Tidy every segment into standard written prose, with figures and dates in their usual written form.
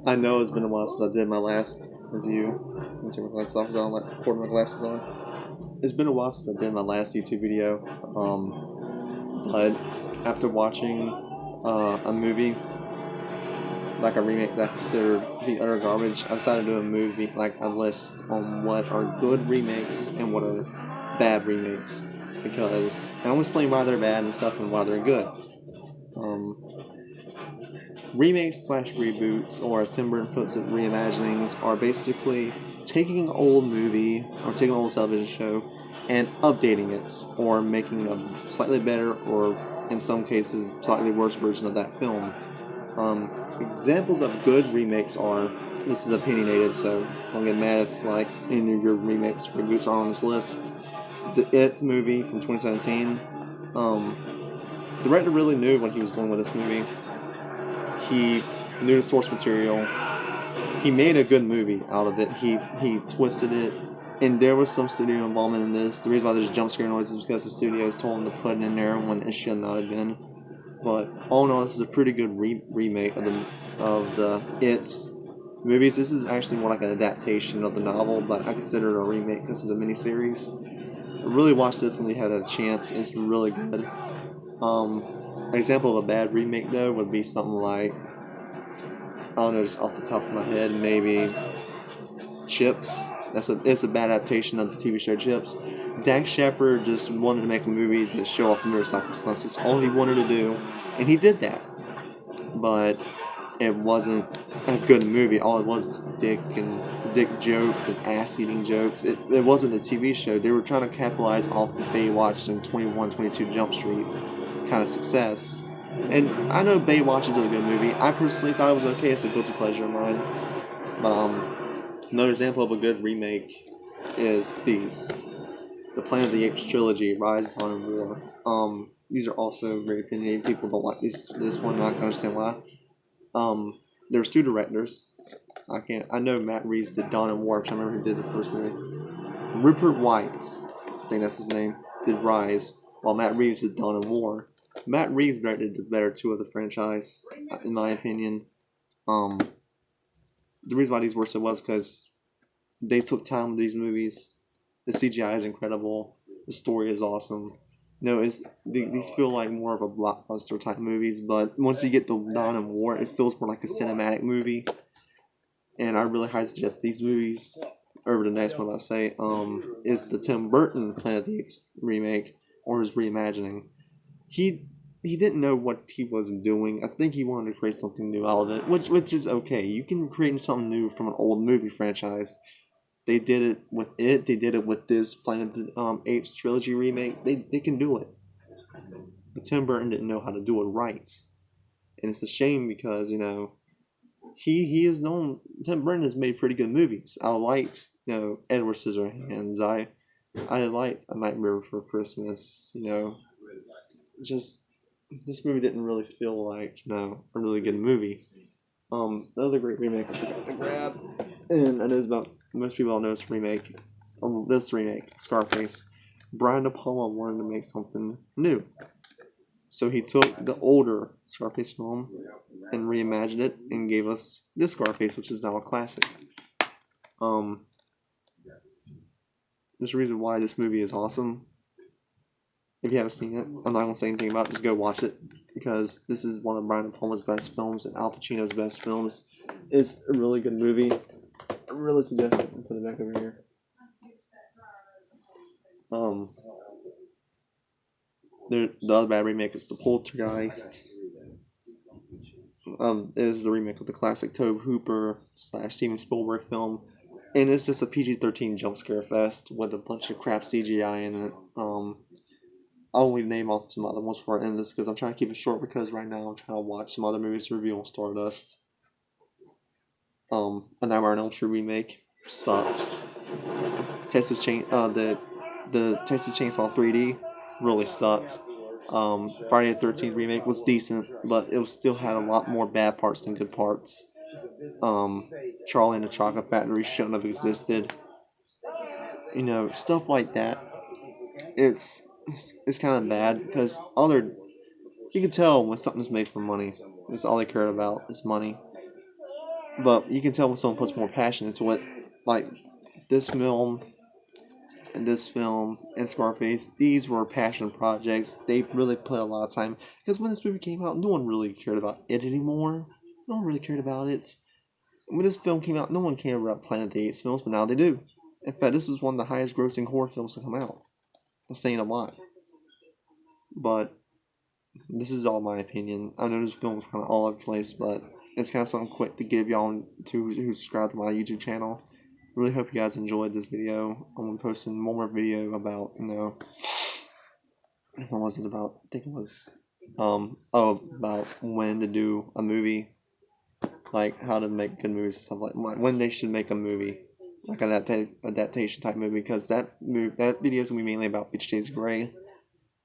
I know it's been a while since I did my last review. Let me take my glasses off. 'Cause I don't like recording my glasses on. It's been a while since I did my last YouTube video. But after watching a movie, like a remake that I considered to be utter garbage, I decided to do a movie, like a list on what are good remakes and what are bad remakes. Because, and I'll explain why they're bad and stuff and why they're good. Um, Remakes slash reboots, or as Tim Burton puts it, reimaginings, are basically taking an old movie or taking an old television show and updating it, or making a slightly better, or in some cases, slightly worse version of that film. Examples of good remakes are, this is opinionated, so don't get mad if like any of your remakes, reboots are on this list. The It movie from 2017. The director really knew what he was doing with this movie. He knew the source material. He made a good movie out of it. He twisted it, and there was some studio involvement in this. The reason why there's jump scare noises is because the studios told him to put it in there when it should not have been. But all in all, this is a pretty good remake of the It movies. This is actually more like an adaptation of the novel, but I consider it a remake because it's a miniseries. Really watch this when you have a chance. It's really good. An example of a bad remake though would be something like, I don't know, just off the top of my head, maybe Chips. It's a bad adaptation of the TV show Chips. Dak Shepard just wanted to make a movie to show off motorcycle stunts. That's all he wanted to do, and he did that. But it wasn't a good movie. All it was dick jokes and ass eating jokes. It wasn't a TV show. They were trying to capitalize off the Baywatch and 21, 22 Jump Street kind of success. And I know Baywatch is a good movie. I personally thought it was okay. It's a guilty pleasure of mine. Another example of a good remake is the Planet of the Apes trilogy, Rise, Dawn, and War. These are also very opinionated. People don't like this one. I can understand why. There's two directors. I know Matt Reeves did Dawn and War, which I remember he did the first movie. Rupert White, I think that's his name, did Rise, while Matt Reeves did Dawn and War. Matt Reeves directed the better two of the franchise, in my opinion. The reason why these were so was because they took time with these movies. The CGI is incredible. The story is awesome. These feel like more of a blockbuster type movies, but once you get to Dawn and War, it feels more like a cinematic movie. And I really highly suggest these movies over the next one I say. Is the Tim Burton Planet of the Apes remake or his reimagining. He he didn't know what he was doing. I think he wanted to create something new out of it, which is okay. You can create something new from an old movie franchise. They did it with it. They did it with this Planet of the Apes trilogy remake. They can do it. But Tim Burton didn't know how to do it right, and it's a shame because he is known. Tim Burton has made pretty good movies. I liked Edward Scissorhands. I liked A Nightmare Before Christmas. Just this movie didn't really feel like a really good movie. Another great remake I forgot to grab, and I know it's about most people all know this remake. This remake, Scarface. Brian De Palma wanted to make something new, so he took the older Scarface film and reimagined it and gave us this Scarface, which is now a classic. Um, there's a reason why this movie is awesome. If you haven't seen it, I'm not gonna say anything about it. Just go watch it because this is one of Brian De Palma's best films and Al Pacino's best films. It's a really good movie. I really suggest it. Put it back over here. Um, the other bad remake is The Poltergeist. It is the remake of the classic Tobe Hooper / Steven Spielberg film, and it's just a PG-13 jump scare fest with a bunch of crap CGI in it. I'll only name off some other ones before I end this because I'm trying to keep it short because right now I'm trying to watch some other movies to review on Stardust. A Nightmare on Elm Street remake sucked. The Texas Chainsaw 3D really sucked. Friday the 13th remake was decent, but it still had a lot more bad parts than good parts. Charlie and the Chocolate Factory shouldn't have existed. Stuff like that. It's kind of bad because you can tell when something's made for money. It's all they care about is money. But you can tell when someone puts more passion into it. Like this film and Scarface, these were passion projects. They really put a lot of time. Because when this movie came out, no one really cared about it anymore. No one really cared about it. When this film came out, no one cared about Planet of the Apes films, but now they do. In fact, this was one of the highest grossing horror films to come out. That's saying a lot. But this is all my opinion. I know this film's kind of all over the place, but it's kind of something quick to give y'all who subscribe to my YouTube channel. Really hope you guys enjoyed this video. I'm gonna post one more video about, what was it about? I think it was, about when to do a movie, like how to make good movies and stuff like when they should make a movie, like an adaptation type movie. Because that video is gonna be mainly about Fifty Shades of Grey.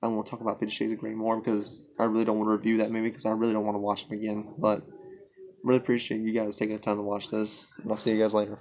I won't talk about Fifty Shades of Grey more because I really don't want to review that movie because I really don't want to watch it again. But really appreciate you guys taking the time to watch this. And I'll see you guys later.